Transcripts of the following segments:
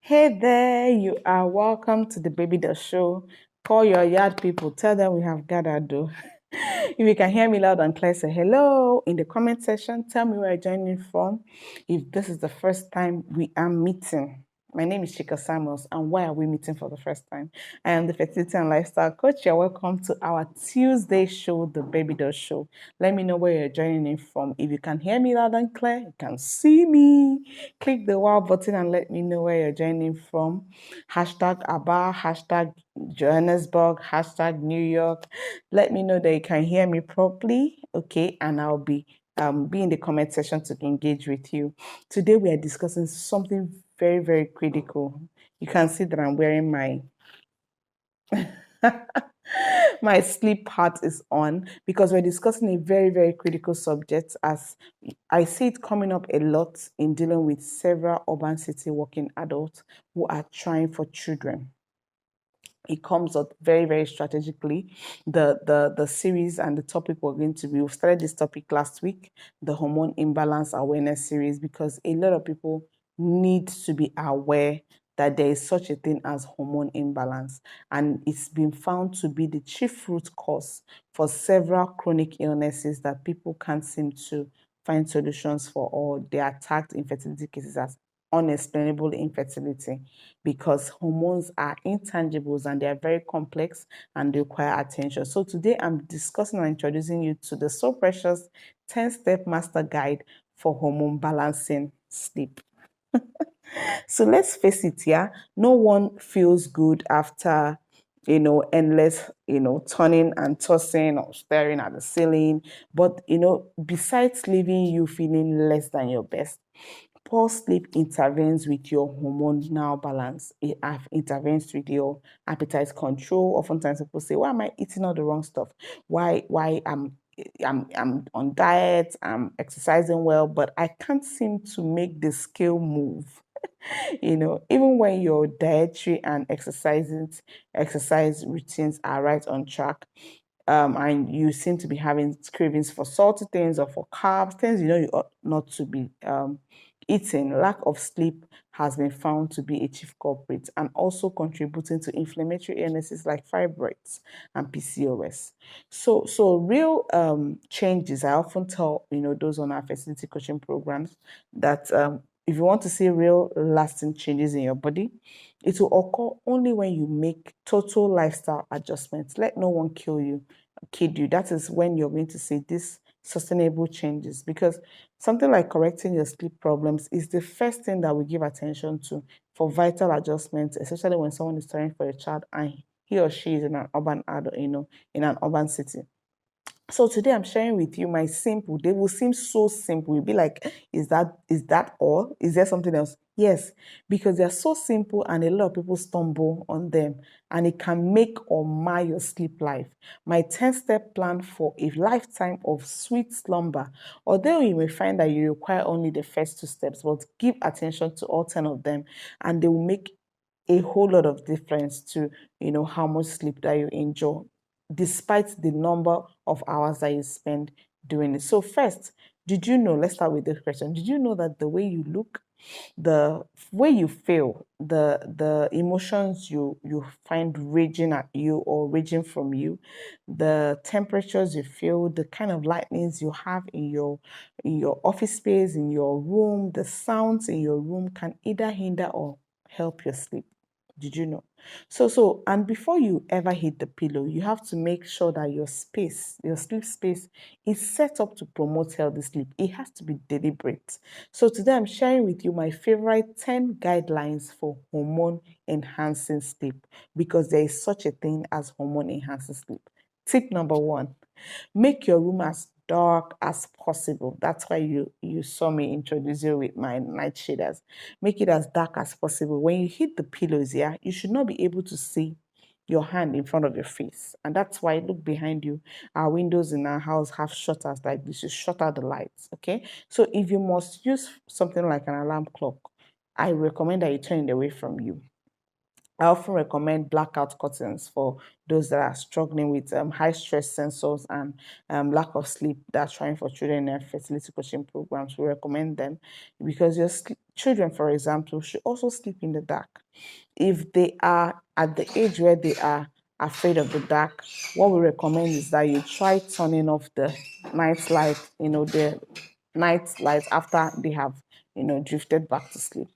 Hey there, you are welcome to the Baby The Show. Call your yard people, tell them we have gathered though. If you can hear me loud and clear, say hello in the comment section. Tell me where you're joining from. If this is the first time we are meeting, my name is Chika Samuels, and why are we meeting for the first time? I am the fertility and lifestyle coach. You're welcome to our Tuesday show, the Baby Doll Show. Let me know where you're joining in from. If you can hear me loud and clear, you can see me. Click the wow button and let me know where you're joining from. Hashtag Aba, hashtag Johannesburg, hashtag New York. Let me know that you can hear me properly, okay? And I'll be in the comment section to engage with you. Today we are discussing something very, very critical. You can see that I'm wearing my my sleep hat is on because we're discussing a very, very critical subject as I see it coming up a lot in dealing with several urban city working adults who are trying for children. It comes up very, very strategically. The series and the topic we're going to be, we started this topic last week, the hormone imbalance awareness series, because a lot of people need to be aware that there is such a thing as hormone imbalance, and it's been found to be the chief root cause for several chronic illnesses that people can't seem to find solutions for, or they are tagged infertility cases as unexplainable infertility, because hormones are intangibles and they are very complex and they require attention. So today I'm discussing and introducing you to the so precious 10-step master guide for hormone balancing sleep. So let's face it, yeah, no one feels good after endless, turning and tossing or staring at the ceiling. But besides leaving you feeling less than your best, poor sleep intervenes with your hormonal balance. It intervenes with your appetite control. Oftentimes people say, why am I eating all the wrong stuff? Why I'm on diet, I'm exercising well, but I can't seem to make the scale move. Even when your dietary and exercise routines are right on track, and you seem to be having cravings for salty things or for carbs, things you ought not to be eating. Lack of sleep has been found to be a chief culprit and also contributing to inflammatory illnesses like fibroids and PCOS. So real changes. I often tell those on our fertility coaching programs that if you want to see real lasting changes in your body, it will occur only when you make total lifestyle adjustments. Let no one kid you. That is when you're going to see these sustainable changes, because something like correcting your sleep problems is the first thing that we give attention to for vital adjustments, especially when someone is caring for a child and he or she is in an urban adult, in an urban city. So today I'm sharing with you my simple. They will seem so simple. You'll be like, is that all? Is there something else? Yes, because they're so simple and a lot of people stumble on them, and it can make or mar your sleep life. My 10-step plan for a lifetime of sweet slumber. Although you may find that you require only the first two steps, but give attention to all 10 of them, and they will make a whole lot of difference to how much sleep that you enjoy, despite the number of hours that you spend doing it. So first, did you know, let's start with this question. Did you know that the way you look, the way you feel, the emotions you find raging at you or raging from you, the temperatures you feel, the kind of lightnings you have in your office space, in your room, the sounds in your room can either hinder or help your sleep? Did you know? And before you ever hit the pillow, you have to make sure that your space, your sleep space, is set up to promote healthy sleep. It has to be deliberate. So today I'm sharing with you my favorite 10 guidelines for hormone enhancing sleep, because there is such a thing as hormone enhancing sleep. Tip number one: make your room as dark as possible. That's why you saw me introduce you with my night shaders. Make it as dark as possible. When you hit the pillows, yeah, you should not be able to see your hand in front of your face. And that's why, look behind you. Our windows in our house have shutters like this to shut out the lights. Okay. So if you must use something like an alarm clock, I recommend that you turn it away from you. I often recommend blackout curtains for those that are struggling with high stress sensors and lack of sleep that are trying for children in fertility coaching programs. We recommend them because your children, for example, should also sleep in the dark. If they are at the age where they are afraid of the dark, what we recommend is that you try turning off the night light, the night light after they have, drifted back to sleep.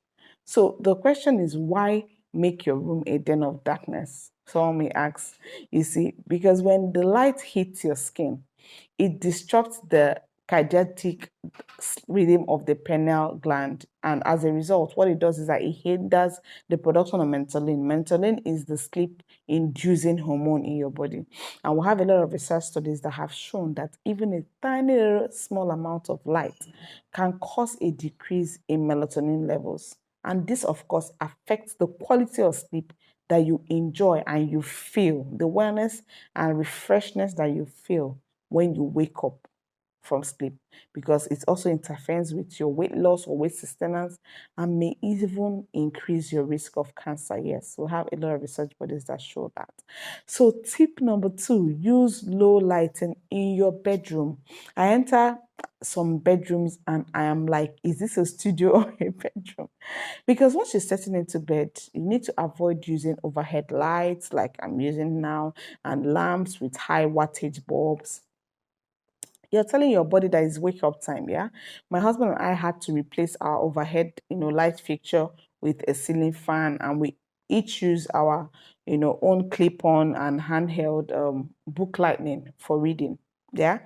So the question is, why make your room a den of darkness? Someone may ask, you see, because when the light hits your skin, it disrupts the cardiac rhythm of the pineal gland. And as a result, what it does is that it hinders the production of melatonin. Melatonin is the sleep inducing hormone in your body. And we have a lot of research studies that have shown that even a tiny little small amount of light can cause a decrease in melatonin levels. And this, of course, affects the quality of sleep that you enjoy and you feel, the wellness and refreshness that you feel when you wake up from sleep, because it also interferes with your weight loss or weight sustenance and may even increase your risk of cancer. Yes, we have a lot of research bodies that show that. So tip number 2, use low lighting in your bedroom. I enter some bedrooms and I am like, is this a studio or a bedroom? Because once you're setting into bed, you need to avoid using overhead lights like I'm using now and lamps with high wattage bulbs. You're telling your body that it's wake up time. Yeah, my husband and I had to replace our overhead light fixture with a ceiling fan, and we each use our own clip on and handheld book lightning for reading. Yeah,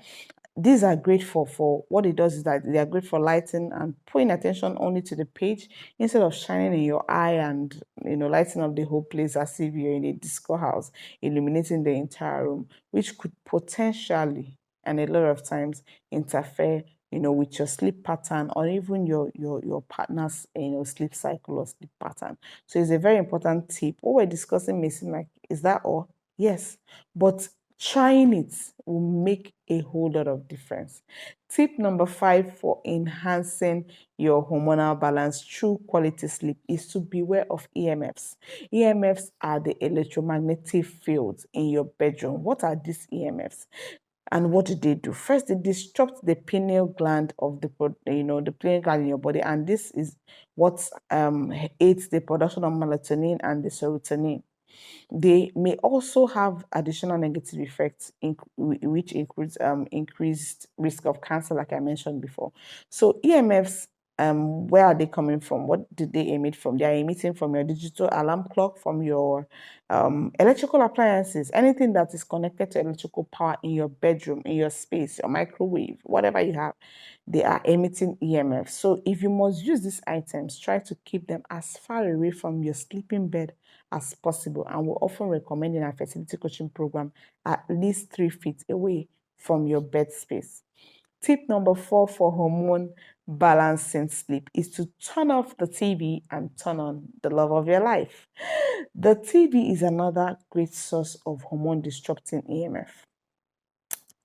these are great for what it does is that they are great for lighting and putting attention only to the page instead of shining in your eye and lighting up the whole place as if you're in a disco house, illuminating the entire room, which could potentially and a lot of times interfere with your sleep pattern or even your partner's sleep cycle or sleep pattern. So it's a very important tip. What we're discussing may seem like, is that all? Yes, but trying it will make a whole lot of difference. Tip number 5 for enhancing your hormonal balance through quality sleep is to beware of EMFs. EMFs are the electromagnetic fields in your bedroom. What are these EMFs? And what do they do? First, they disrupt the pineal gland of the pineal gland in your body, and this is what aids the production of melatonin and the serotonin. They may also have additional negative effects, which includes increased risk of cancer, like I mentioned before. So EMFs, where are they coming from? What did they emit from? They are emitting from your digital alarm clock, from your electrical appliances, anything that is connected to electrical power in your bedroom, in your space, your microwave, whatever you have, they are emitting EMFs. So if you must use these items, try to keep them as far away from your sleeping bed as possible. And we often recommend in our fertility coaching program at least 3 feet away from your bed space. Tip number 4 for hormone balancing sleep is to turn off the TV and turn on the love of your life. The TV is another great source of hormone disrupting EMF.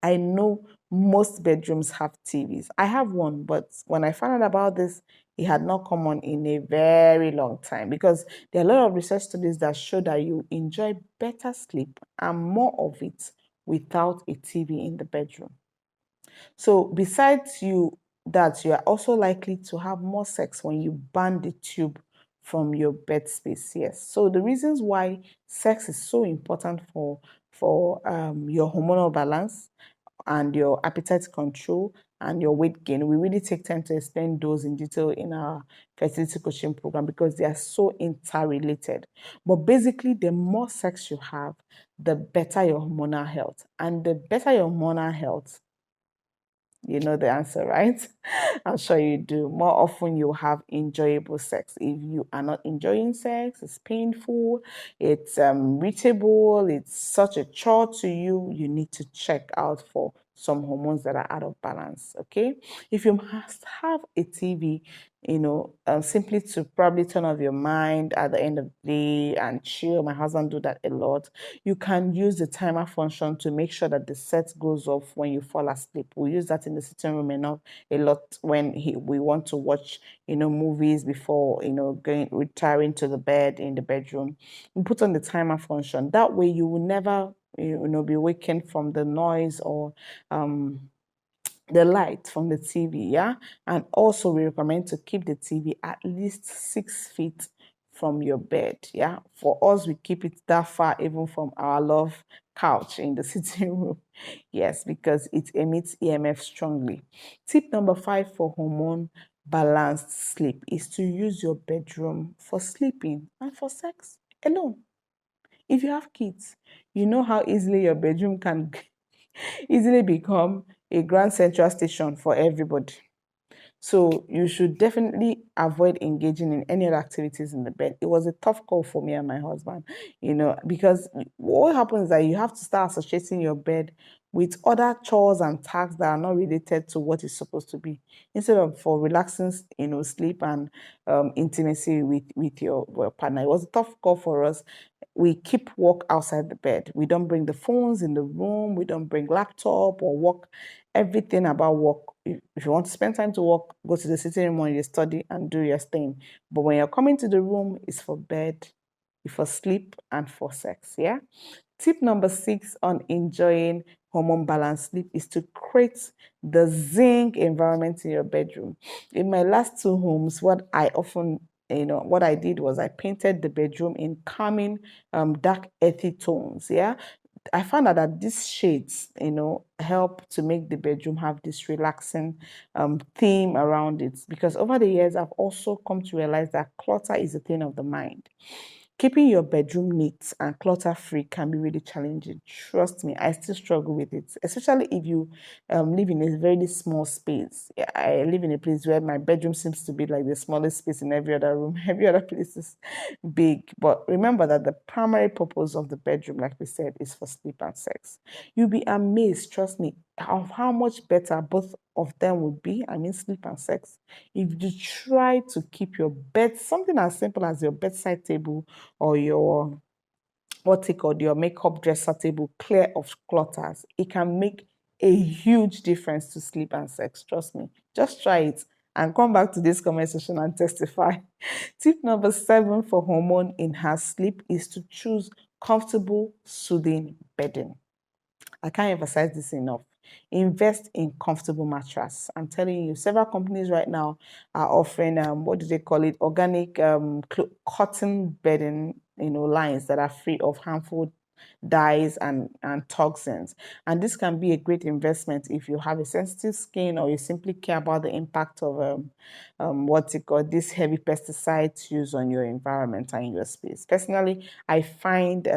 I know most bedrooms have TVs. I have one, but when I found out about this, it had not come on in a very long time, because there are a lot of research studies that show that you enjoy better sleep and more of it without a TV in the bedroom. So besides that, you are also likely to have more sex when you ban the tube from your bed space. Yes. So the reasons why sex is so important for your hormonal balance and your appetite control and your weight gain. We really take time to explain those in detail in our fertility coaching program because they are so interrelated. But basically, the more sex you have, the better your hormonal health. And the better your hormonal health, you know the answer, right? I'm sure you do. More often you have enjoyable sex. If you are not enjoying sex, it's painful, it's irritable, it's such a chore to you, you need to check out for some hormones that are out of balance. Okay, if you must have a TV, simply to probably turn off your mind at the end of the day and chill. My husband do that a lot. You can use the timer function to make sure that the set goes off when you fall asleep. We use that in the sitting room enough a lot when we want to watch, movies before, going retiring to the bed in the bedroom. You put on the timer function. That way you will never, be wakened from the noise or the light from the TV, yeah? And also we recommend to keep the TV at least 6 feet from your bed, yeah? For us, we keep it that far even from our love couch in the sitting room. Yes, because it emits EMF strongly. Tip number 5 for hormone balanced sleep is to use your bedroom for sleeping and for sex alone. If you have kids, you know how easily your bedroom can easily become a grand central station for everybody. So you should definitely avoid engaging in any other activities in the bed. It was a tough call for me and my husband, because what happens is that you have to start associating your bed with other chores and tasks that are not related to what it's supposed to be, instead of for relaxing, sleep and intimacy with your partner. It was a tough call for us. We keep work outside the bed. We don't bring the phones in the room. We don't bring laptop or work. Everything about work. If you want to spend time to work, go to the sitting room or your study and do your thing. But when you're coming to the room, it's for bed, it's for sleep, and for sex. Yeah. Tip number 6 on enjoying hormone balanced sleep is to create the zinc environment in your bedroom. In my last 2 homes, what I did was I painted the bedroom in calming, dark, earthy tones. Yeah. I found out that these shades, help to make the bedroom have this relaxing theme around it. Because over the years, I've also come to realize that clutter is a thing of the mind. Keeping your bedroom neat and clutter-free can be really challenging. Trust me, I still struggle with it, especially if you live in a very small space. Yeah, I live in a place where my bedroom seems to be like the smallest space in every other room. Every other place is big. But remember that the primary purpose of the bedroom, like we said, is for sleep and sex. You'll be amazed, trust me, of how much better both of them would be, I mean sleep and sex, if you try to keep your bed, something as simple as your bedside table or your your makeup dresser table clear of clutters. It can make a huge difference to sleep and sex. Trust me. Just try it and come back to this comment section and testify. Tip number 7 for hormone enhanced sleep is to choose comfortable, soothing bedding. I can't emphasize this enough. Invest in comfortable mattress. I'm telling you, several companies right now are offering what do they call it? Organic cotton bedding, lines that are free of harmful dyes and toxins. And this can be a great investment if you have a sensitive skin or you simply care about the impact of this heavy pesticides used on your environment and your space. Personally, I find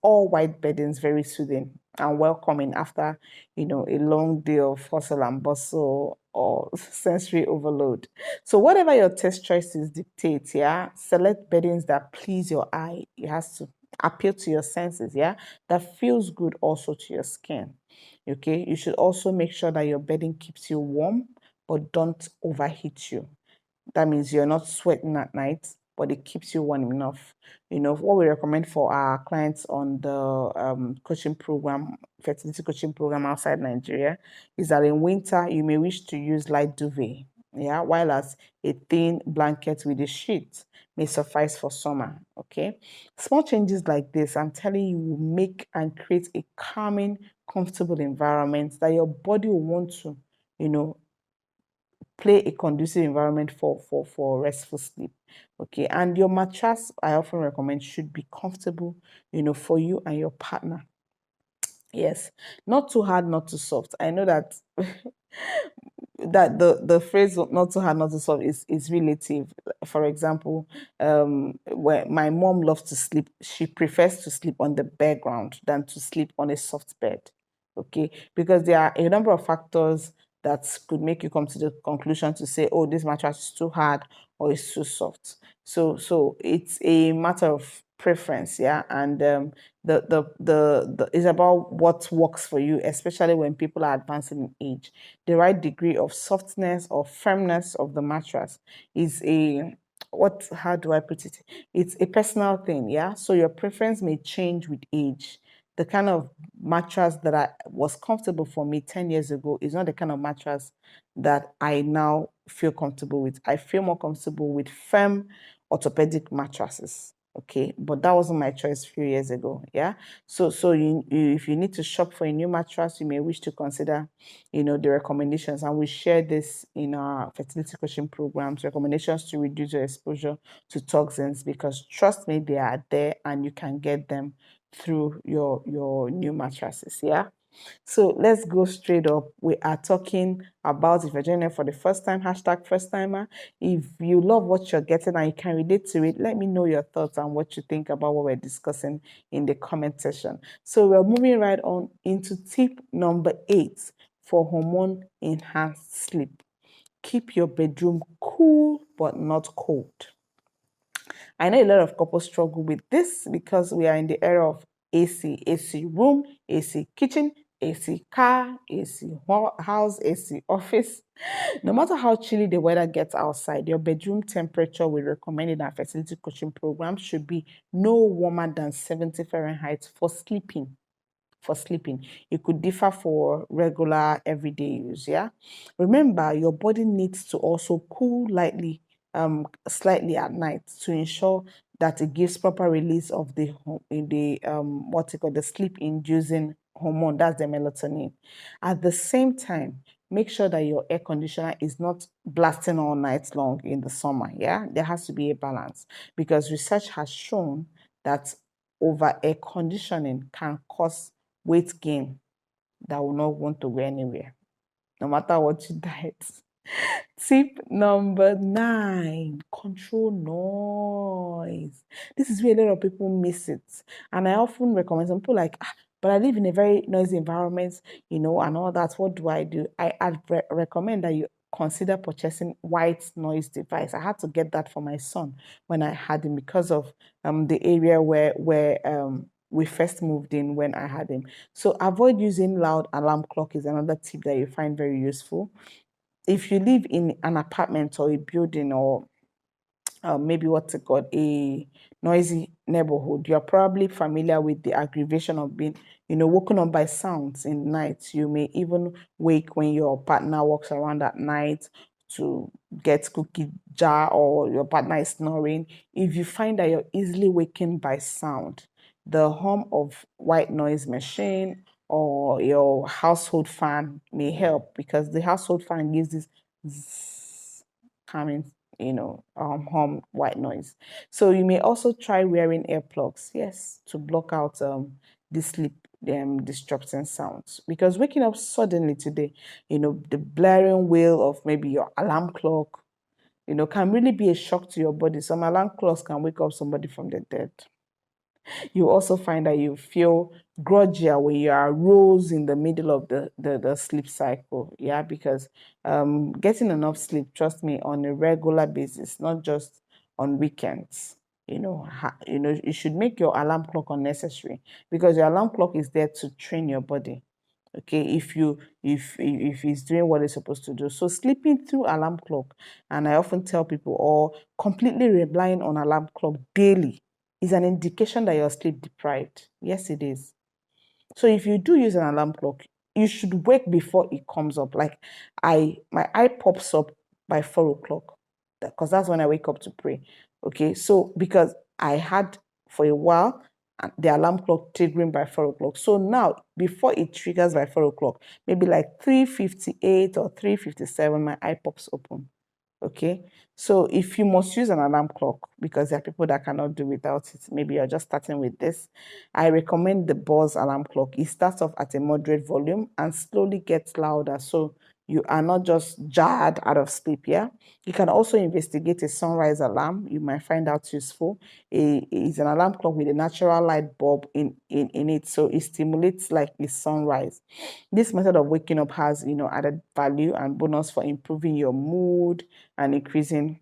all white beddings very soothing and welcoming after a long day of hustle and bustle or sensory overload. So whatever your taste choices dictate, yeah, select beddings that please your eye. It has to appeal to your senses, yeah, that feels good also to your skin. Okay, you should also make sure that your bedding keeps you warm but don't overheat you. That means you're not sweating at night, but it keeps you warm enough. What we recommend for our clients on the coaching program, fertility coaching program outside Nigeria, is that in winter, you may wish to use light duvet, yeah, while as a thin blanket with a sheet may suffice for summer, okay? Small changes like this, I'm telling you, will make and create a calming, comfortable environment that your body will want to, play a conducive environment for restful sleep. Okay, and your mattress, I often recommend, should be comfortable, for you and your partner. Yes, not too hard, not too soft. I know that the phrase not too hard, not too soft is relative. For example, when my mom loves to sleep, she prefers to sleep on the bare ground than to sleep on a soft bed. Okay, because there are a number of factors that could make you come to the conclusion to say, oh, this mattress is too hard or it's too soft. So it's a matter of preference, yeah, and it's about what works for you, especially when people are advancing in age. The right degree of softness or firmness of the mattress is a what how do I put it? It's a personal thing, yeah. So your preference may change with age. The kind of mattress that I was comfortable for me 10 years ago is not the kind of mattress that I now feel comfortable with. I feel more comfortable with firm orthopedic mattresses. Okay, but that wasn't my choice a few years ago. Yeah. So if you need to shop for a new mattress, you may wish to consider, the recommendations. And we share this in our fertility coaching programs, recommendations to reduce your exposure to toxins, because trust me, they are there and you can get them through your new mattresses. Yeah. So let's go straight up. We are talking about, if you're joining for the first time, hashtag first timer. If you love what you're getting and you can relate to it, let me know your thoughts and what you think about what we're discussing in the comment section. So we're moving right on into tip number 8 for hormone enhanced sleep. Keep your bedroom cool but not cold. I know a lot of couples struggle with this because we are in the era of AC room, AC kitchen, AC car, AC house, AC office. No matter how chilly the weather gets outside, your bedroom temperature we recommend in our fertility coaching program should be no warmer than 70 Fahrenheit for sleeping. It could differ for regular everyday use. Yeah. Remember, your body needs to also cool slightly at night to ensure that it gives proper release of the sleep inducing hormone, that's the melatonin. At the same time, make sure that your air conditioner is not blasting all night long in the summer. Yeah, there has to be a balance, because research has shown that over air conditioning can cause weight gain that will not want to go anywhere, no matter what you diet. Tip number 9, control noise. This is where a lot of people miss it. And I often recommend, some people like, but I live in a very noisy environment, and all that. What do? I recommend that you consider purchasing white noise device. I had to get that for my son when I had him, because of the area where we first moved in when I had him. So avoid using loud alarm clock is another tip that you find very useful. If you live in an apartment or a building, or maybe what's it called, a noisy neighborhood, you're probably familiar with the aggravation of being, woken up by sounds in night. You may even wake when your partner walks around at night to get cookie jar, or your partner is snoring. If you find that you're easily wakened by sound, the hum of white noise machine or your household fan may help, because the household fan gives this calming, hum white noise. So you may also try wearing earplugs, yes, to block out the sleep disrupting sounds, because waking up suddenly today, the blaring wail of maybe your alarm clock, can really be a shock to your body. Some alarm clocks can wake up somebody from the dead. You also find that you feel grudgier when you are rose in the middle of the sleep cycle. Yeah, because getting enough sleep, trust me, on a regular basis, not just on weekends. You should make your alarm clock unnecessary, because your alarm clock is there to train your body. Okay, if it's doing what it's supposed to do. So sleeping through alarm clock, and I often tell people, or completely relying on alarm clock daily, is an indication that you're sleep deprived. Yes, it is. So if you do use an alarm clock, you should wake before it comes up. Like my eye pops up by 4 o'clock, because that's when I wake up to pray. Okay, so because I had for a while the alarm clock triggering by 4 o'clock. So now, before it triggers by 4 o'clock, maybe like 3:58 or 3:57, my eye pops open. Okay, so if you must use an alarm clock, because there are people that cannot do without it, maybe you're just starting with this, I recommend the Bose alarm clock. It starts off at a moderate volume and slowly gets louder, so you are not just jarred out of sleep. Yeah, you can also investigate a sunrise alarm. You might find out useful. It's an alarm clock with a natural light bulb in it, so it stimulates like a sunrise. This method of waking up has, added value and bonus for improving your mood and increasing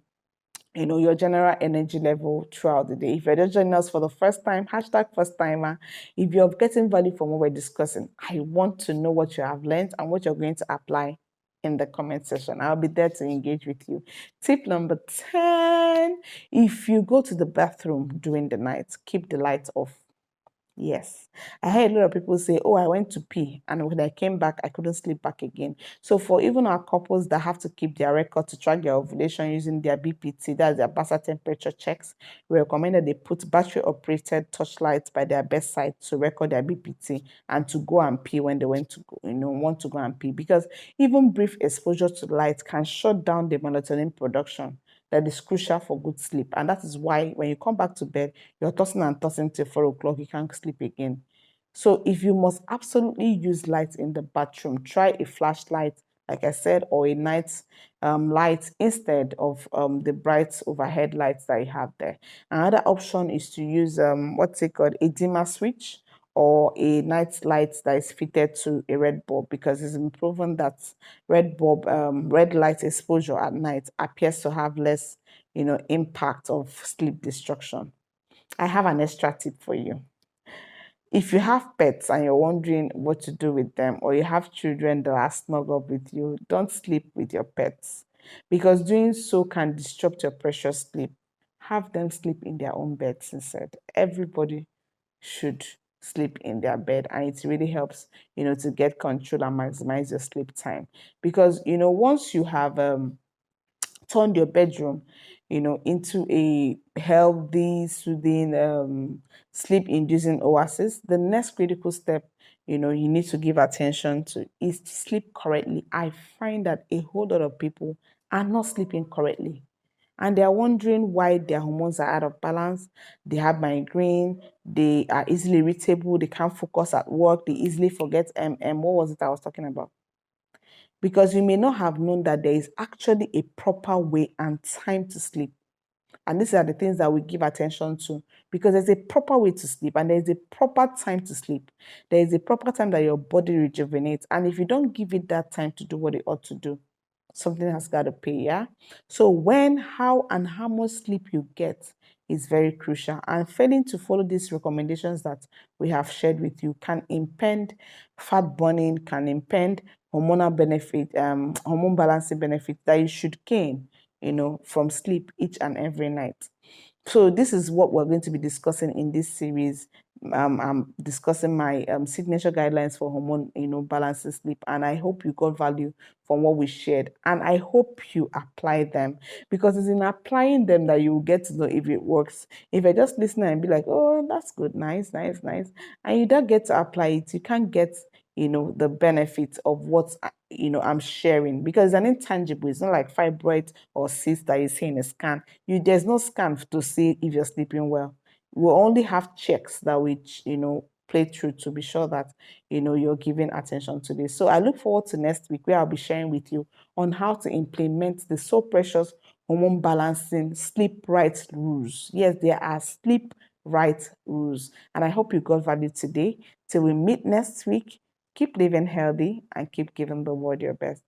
your general energy level throughout the day. If you're just joining us for the first time, hashtag first timer. If you're getting value from what we're discussing, I want to know what you have learned and what you're going to apply in the comment section. I'll be there to engage with you. Tip number 10, if you go to the bathroom during the night, keep the lights off. Yes, I heard a lot of people say, "Oh, I went to pee, and when I came back, I couldn't sleep back again." So, for even our couples that have to keep their record to track their ovulation using their BPT, that's their basal temperature checks, we recommend that they put battery-operated torchlights by their bedside to record their BPT and to go and pee when they want to go, want to go and pee, because even brief exposure to light can shut down the melatonin production that is crucial for good sleep. And that is why when you come back to bed, you're tossing and tossing till 4 o'clock, you can't sleep again. So if you must absolutely use light in the bathroom, try a flashlight, like I said, or a night light instead of the bright overhead lights that you have there. Another option is to use what's it called, a dimmer switch or a night light that is fitted to a red bulb, because it's been proven that red light exposure at night appears to have less, impact of sleep destruction. I have an extra tip for you. If you have pets and you're wondering what to do with them, or you have children that are snug up with you, don't sleep with your pets, because doing so can disrupt your precious sleep. Have them sleep in their own beds instead. Everybody should sleep in their bed, and it really helps, to get control and maximize your sleep time. Because, once you have turned your bedroom, into a healthy, soothing, sleep-inducing oasis, the next critical step, you need to give attention to is to sleep correctly. I find that a whole lot of people are not sleeping correctly, and they are wondering why their hormones are out of balance. They have migraine, they are easily irritable, they can't focus at work, they easily forget what was it I was talking about? Because you may not have known that there is actually a proper way and time to sleep. And these are the things that we give attention to, because there's a proper way to sleep and there's a proper time to sleep. There is a proper time that your body rejuvenates. And if you don't give it that time to do what it ought to do, something has got to pay, yeah? So when, how, and how much sleep you get is very crucial. And failing to follow these recommendations that we have shared with you can impede fat burning, can impede hormonal benefit, hormone balancing benefit that you should gain, from sleep each and every night. So this is what we're going to be discussing in this series. I'm discussing my signature guidelines for hormone, balancing sleep, and I hope you got value from what we shared, and I hope you apply them, because it's in applying them that you will get to know if it works. If you're just listening and be like, "Oh, that's good, nice, nice, nice," and you don't get to apply it, you can't get, the benefits of what I'm sharing, because it's an intangible. It's not like fibroid or cyst that you see in a scan. There's no scan to see if you're sleeping well. We only have checks that we play through to be sure that you're giving attention to this. So I look forward to next week, where I'll be sharing with you on how to implement the so precious hormone balancing sleep right rules. Yes, there are sleep right rules, and I hope you got value today. Till we meet next week, keep living healthy and keep giving the world your best.